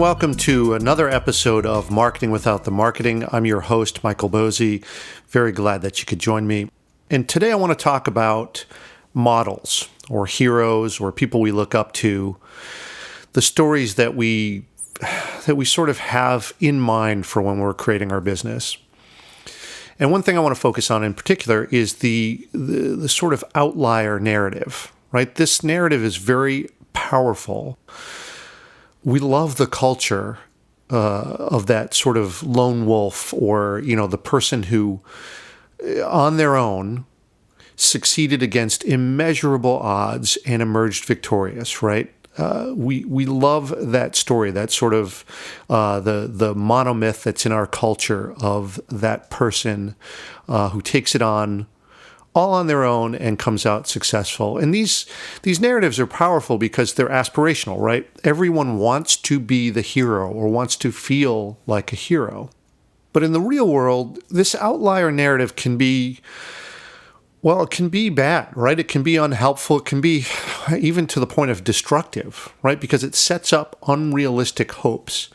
welcome to another episode of Marketing Without the Marketing. I'm your host, Michael Bosey. Very glad that you could join me. And today I want to talk about models or heroes or people we look up to, the stories that we sort of have in mind for when we're creating our business. And one thing I want to focus on in particular is the sort of outlier narrative, right? This narrative is very powerful. We love the culture of that sort of lone wolf or, the person who on their own succeeded against immeasurable odds and emerged victorious, right? We love that story, that sort of the monomyth that's in our culture of that person who takes it on all on their own and comes out successful. And these narratives are powerful because they're aspirational, right? Everyone wants to be the hero or wants to feel like a hero. But in the real world, this outlier narrative can be bad, right? It can be unhelpful. It can be even to the point of destructive, right? Because it sets up unrealistic hopes.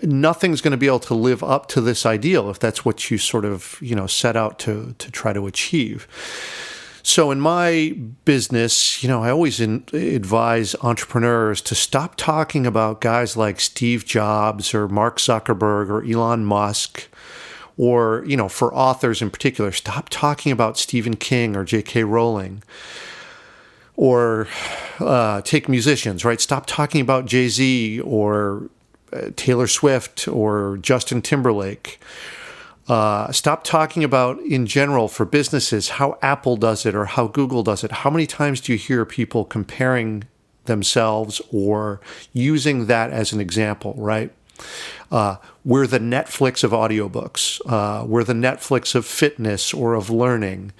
Nothing's going to be able to live up to this ideal if that's what you sort of, set out to try to achieve. So in my business, I always advise entrepreneurs to stop talking about guys like Steve Jobs or Mark Zuckerberg or Elon Musk, or, for authors in particular, stop talking about Stephen King or J.K. Rowling. Or take musicians, right? Stop talking about Jay-Z or Taylor Swift or Justin Timberlake. Stop talking about, in general, for businesses, how Apple does it or how Google does it. How many times do you hear people comparing themselves or using that as an example, right? We're the Netflix of audiobooks. We're the Netflix of fitness or of learning.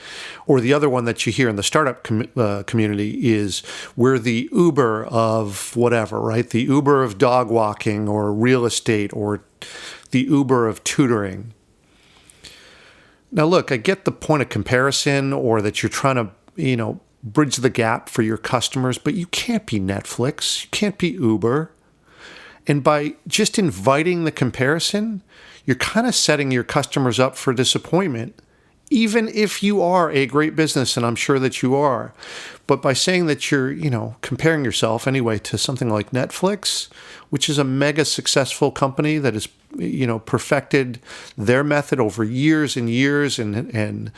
Or the other one that you hear in the startup community is we're the Uber of whatever, right? The Uber of dog walking or real estate or the Uber of tutoring. Now, look, I get the point of comparison or that you're trying to, bridge the gap for your customers, but you can't be Netflix. You can't be Uber. And by just inviting the comparison, you're kind of setting your customers up for disappointment, even if you are a great business, and I'm sure that you are. But by saying that you're, comparing yourself anyway to something like Netflix, which is a mega successful company that has, perfected their method over years and years, and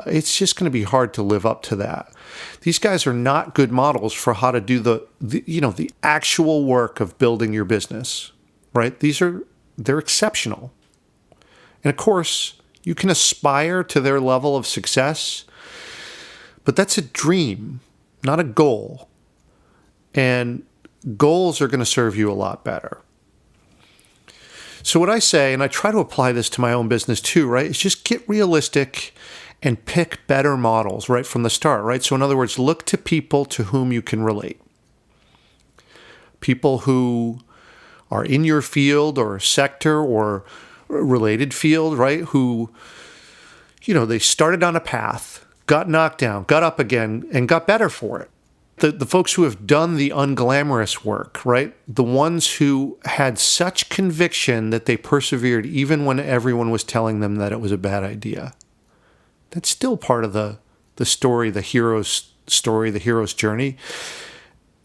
it's just going to be hard to live up to that. These guys are not good models for how to do the actual work of building your business, right? They're exceptional. And of course, you can aspire to their level of success, but that's a dream, not a goal. And goals are going to serve you a lot better. So what I say, and I try to apply this to my own business too, right, is just get realistic and pick better models right from the start, right? So in other words, look to people to whom you can relate. People who are in your field or sector or related field, right? Who, they started on a path, got knocked down, got up again, and got better for it. The folks who have done the unglamorous work, right? The ones who had such conviction that they persevered even when everyone was telling them that it was a bad idea. That's still part of the story, the hero's story, the hero's journey.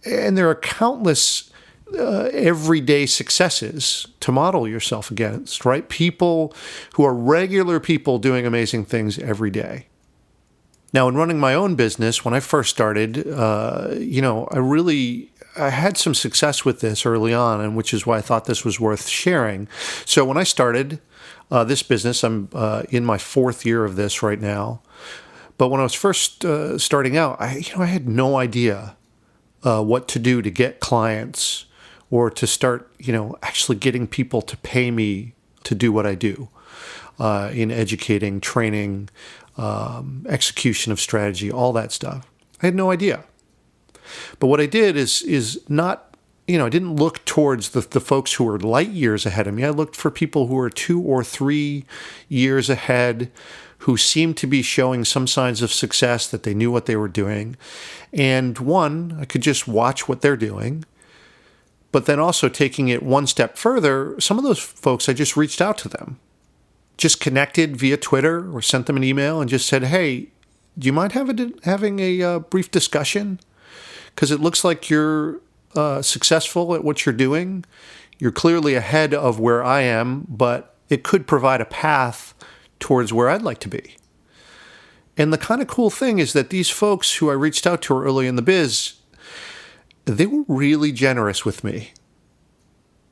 And there are countless everyday successes to model yourself against, right? People who are regular people doing amazing things every day. Now, in running my own business, when I first started, I had some success with this early on, and which is why I thought this was worth sharing. So when I started this business, I'm in my fourth year of this right now. But when I was first starting out, I had no idea what to do to get clients or to start, actually getting people to pay me to do what I do in educating, training, execution of strategy, all that stuff. I had no idea. But what I did is not, I didn't look towards the folks who were light years ahead of me. I looked for people who were 2 or 3 years ahead, who seemed to be showing some signs of success, that they knew what they were doing. And one, I could just watch what they're doing. But then also taking it one step further, some of those folks, I just reached out to them, just connected via Twitter or sent them an email and just said, hey, do you mind having a brief discussion? Because it looks like you're successful at what you're doing. You're clearly ahead of where I am, but it could provide a path towards where I'd like to be. And the kind of cool thing is that these folks who I reached out to early in the biz, they were really generous with me.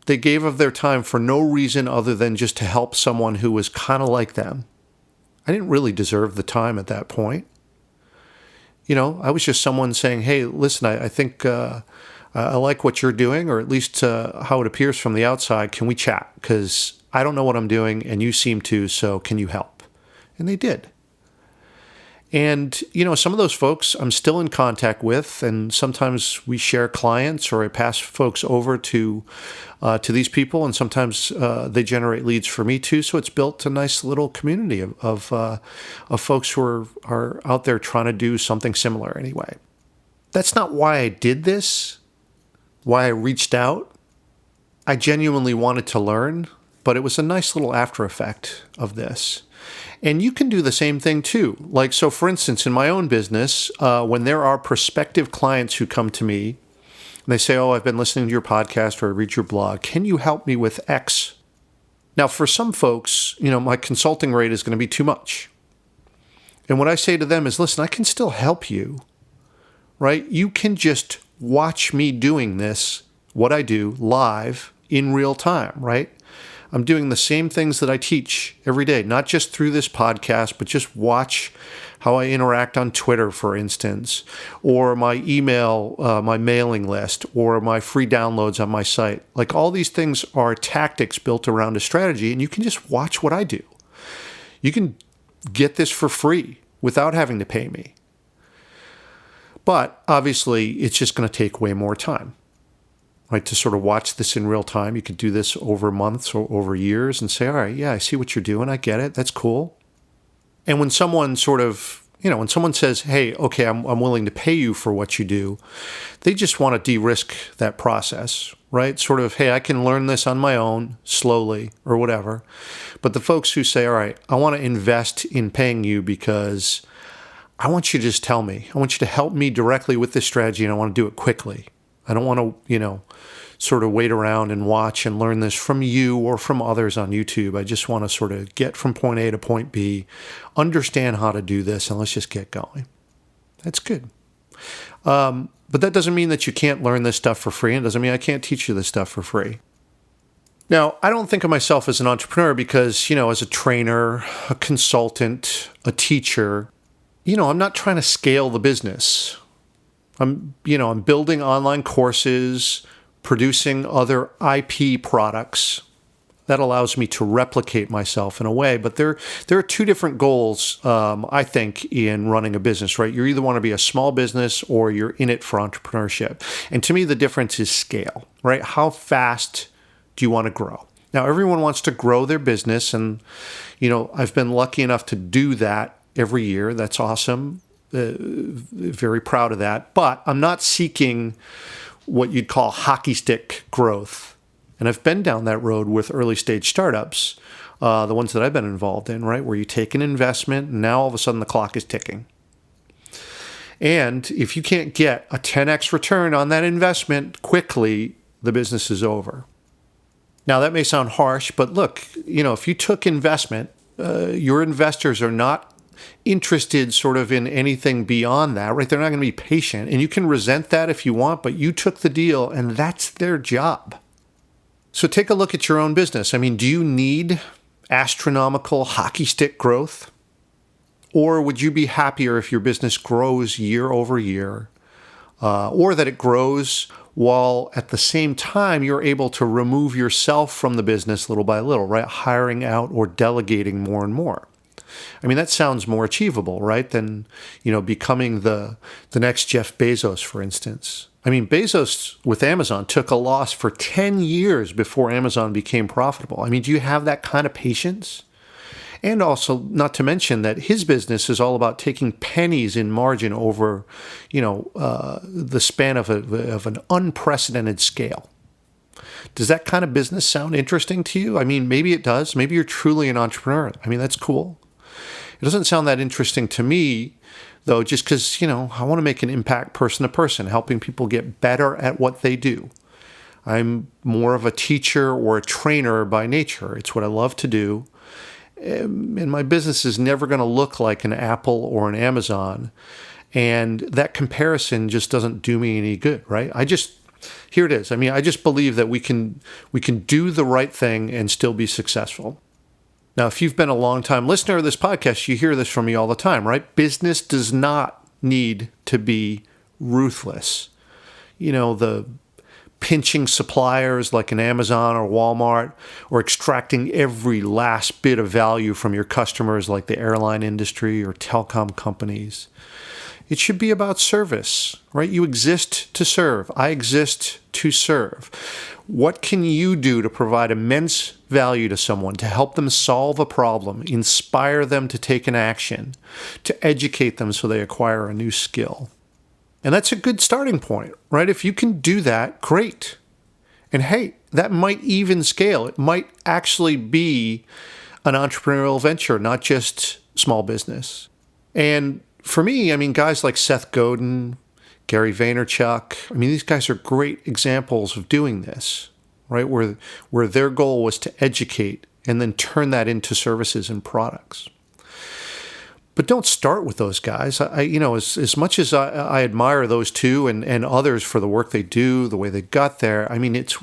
They gave of their time for no reason other than just to help someone who was kind of like them. I didn't really deserve the time at that point. I was just someone saying, hey, listen, I think I like what you're doing, or at least how it appears from the outside. Can we chat? Because I don't know what I'm doing, and you seem to, so can you help? And they did. And, some of those folks I'm still in contact with, and sometimes we share clients or I pass folks over to these people, and sometimes they generate leads for me too. So it's built a nice little community of folks who are out there trying to do something similar anyway. That's not why I did this, why I reached out. I genuinely wanted to learn, but it was a nice little after effect of this. And you can do the same thing too. So for instance, in my own business, when there are prospective clients who come to me and they say, oh, I've been listening to your podcast or I read your blog, can you help me with X? Now, for some folks, my consulting rate is going to be too much. And what I say to them is, listen, I can still help you, right? You can just watch me doing this, what I do, live in real time, right? I'm doing the same things that I teach every day, not just through this podcast, but just watch how I interact on Twitter, for instance, or my email, my mailing list, or my free downloads on my site. All these things are tactics built around a strategy, and you can just watch what I do. You can get this for free without having to pay me. But obviously, it's just going to take way more time. Right, to sort of watch this in real time. You could do this over months or over years and say, all right, yeah, I see what you're doing. I get it. That's cool. And when someone when someone says, hey, okay, I'm willing to pay you for what you do, they just want to de-risk that process, right? Sort of, hey, I can learn this on my own slowly or whatever. But the folks who say, all right, I want to invest in paying you because I want you to just tell me. I want you to help me directly with this strategy, and I want to do it quickly. I don't want to, sort of wait around and watch and learn this from you or from others on YouTube. I just want to sort of get from point A to point B, understand how to do this, and let's just get going. That's good. But that doesn't mean that you can't learn this stuff for free. It doesn't mean I can't teach you this stuff for free. Now, I don't think of myself as an entrepreneur because, as a trainer, a consultant, a teacher, I'm not trying to scale the business. I'm building online courses, producing other IP products. That allows me to replicate myself in a way. But there are two different goals, I think, in running a business, right? You either want to be a small business or you're in it for entrepreneurship. And to me, the difference is scale, right? How fast do you want to grow? Now, everyone wants to grow their business. And, I've been lucky enough to do that every year. That's awesome. Very proud of that. But I'm not seeking what you'd call hockey stick growth. And I've been down that road with early stage startups, the ones that I've been involved in, right? Where you take an investment and now all of a sudden the clock is ticking. And if you can't get a 10x return on that investment quickly, the business is over. Now that may sound harsh, but look, if you took investment, your investors are not interested sort of in anything beyond that, right? They're not going to be patient. And you can resent that if you want, but you took the deal and that's their job. So take a look at your own business. I mean, do you need astronomical hockey stick growth? Or would you be happier if your business grows year over year, or that it grows while at the same time you're able to remove yourself from the business little by little, right? Hiring out or delegating more and more. I mean, that sounds more achievable, right, than, becoming the next Jeff Bezos, for instance. I mean, Bezos with Amazon took a loss for 10 years before Amazon became profitable. I mean, do you have that kind of patience? And also, not to mention that his business is all about taking pennies in margin over, the span of an unprecedented scale. Does that kind of business sound interesting to you? I mean, maybe it does. Maybe you're truly an entrepreneur. I mean, that's cool. It doesn't sound that interesting to me, though, just because, I want to make an impact person to person, helping people get better at what they do. I'm more of a teacher or a trainer by nature. It's what I love to do. And my business is never going to look like an Apple or an Amazon. And that comparison just doesn't do me any good, right? Here it is. I mean, I just believe that we can do the right thing and still be successful. Now, if you've been a long-time listener of this podcast, you hear this from me all the time, right? Business does not need to be ruthless. The pinching suppliers like an Amazon or Walmart, or extracting every last bit of value from your customers like the airline industry or telecom companies. It should be about service, right? You exist to serve. I exist to serve. What can you do to provide immense value to someone, to help them solve a problem, inspire them to take an action, to educate them so they acquire a new skill? And that's a good starting point, right? If you can do that, great. And hey, that might even scale. It might actually be an entrepreneurial venture, not just small business. And for me, I mean, guys like Seth Godin, Gary Vaynerchuk, I mean, these guys are great examples of doing this, right? Where their goal was to educate and then turn that into services and products. But don't start with those guys. As much as I admire those two and others for the work they do, the way they got there, I mean, it's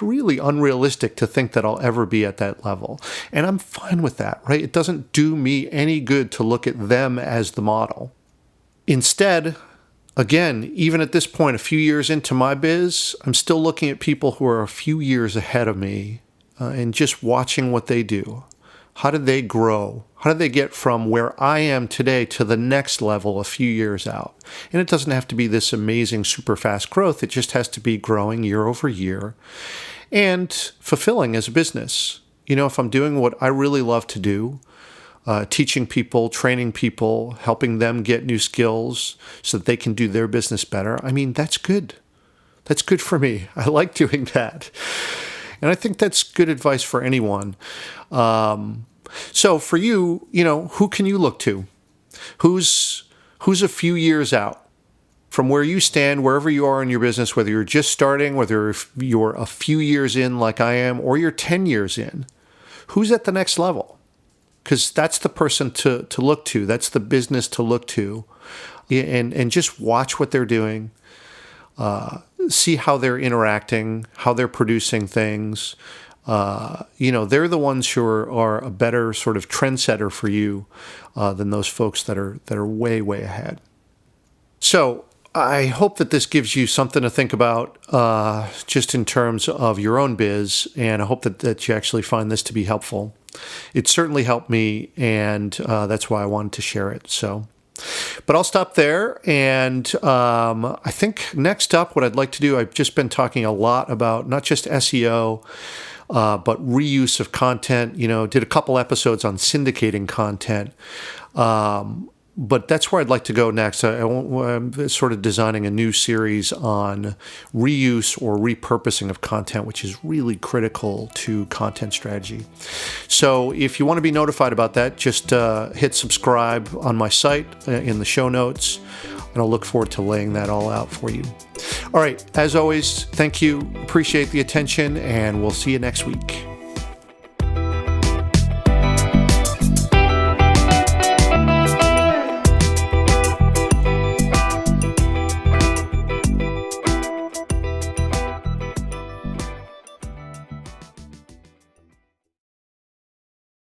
really unrealistic to think that I'll ever be at that level. And I'm fine with that, right? It doesn't do me any good to look at them as the model. Instead, again, even at this point, a few years into my biz, I'm still looking at people who are a few years ahead of me and just watching what they do. How did they grow? How did they get from where I am today to the next level a few years out? And it doesn't have to be this amazing, super fast growth. It just has to be growing year over year and fulfilling as a business. If I'm doing what I really love to do, teaching people, training people, helping them get new skills so that they can do their business better, I mean, that's good. That's good for me. I like doing that. And I think that's good advice for anyone. So for you, who can you look to? Who's a few years out from where you stand, wherever you are in your business, whether you're just starting, whether you're a few years in like I am, or you're 10 years in? Who's at the next level? Because that's the person to look to. That's the business to look to. And just watch what they're doing. See how they're interacting, how they're producing things. They're the ones who are a better sort of trendsetter for you than those folks that are way, way ahead. So I hope that this gives you something to think about just in terms of your own biz, and I hope that you actually find this to be helpful. It certainly helped me, and that's why I wanted to share it. But I'll stop there, and I think next up, what I'd like to do, I've just been talking a lot about not just SEO, but reuse of content. Did a couple episodes on syndicating content, but that's where I'd like to go next. I'm sort of designing a new series on reuse or repurposing of content, which is really critical to content strategy. So if you want to be notified about that, just hit subscribe on my site in the show notes, and I'll look forward to laying that all out for you. All right, as always, thank you. Appreciate the attention, and we'll see you next week.